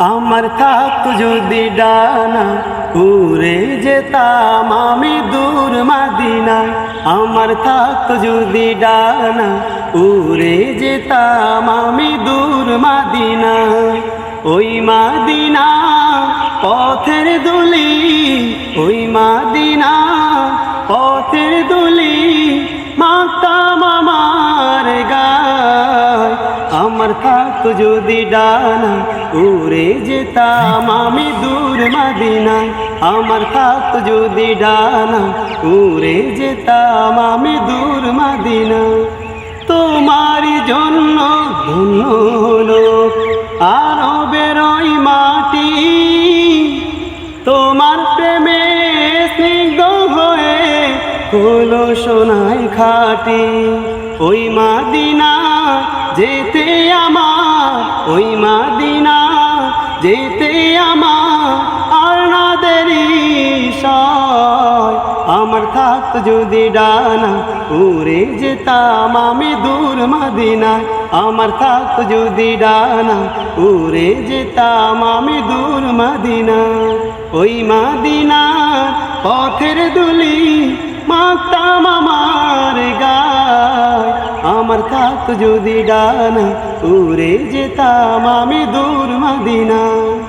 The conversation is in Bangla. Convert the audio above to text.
আমার থাকতো যদি ডানা উড়ে যেতাম আমি দূর মদিনায়। আমার থাকতো যদি ডানা উড়ে যেতাম আমি দূর মদিনায়। ওই মদিনা পথের দুলি, ওই মদিনা পথের দুলি মাখতাম আমার গায়। আমার থাকতো যদি ডানা উড়ে যেতাম আমি দূর মদিনায়। আমার থাকতো যদি ডানা উড়ে যেতাম আমি দূর মদিনায়। তোমার জন্য ধন্য হলো আরবের ওই মাটি, তোমার প্রেমে স্নিগ্ধ হয়ে হলো সোনাই খাঁটি। ওই মদিনা যেতে আমার, ওই মদিনা যেতে আমার আর না দেরি সয়। আমার থাকতো যদি ডানা উড়ে যেতাম আমি দূর মদিনায়। আমার থাকতো যদি ডানা উড়ে যেতাম আমি দূর মদিনায়। ওই মদিনা পথের দুলি মাখতাম আমার গায়। আমার থাকতো যদি ডানা উড়ে যেতাম আমি দূর মদিনায়।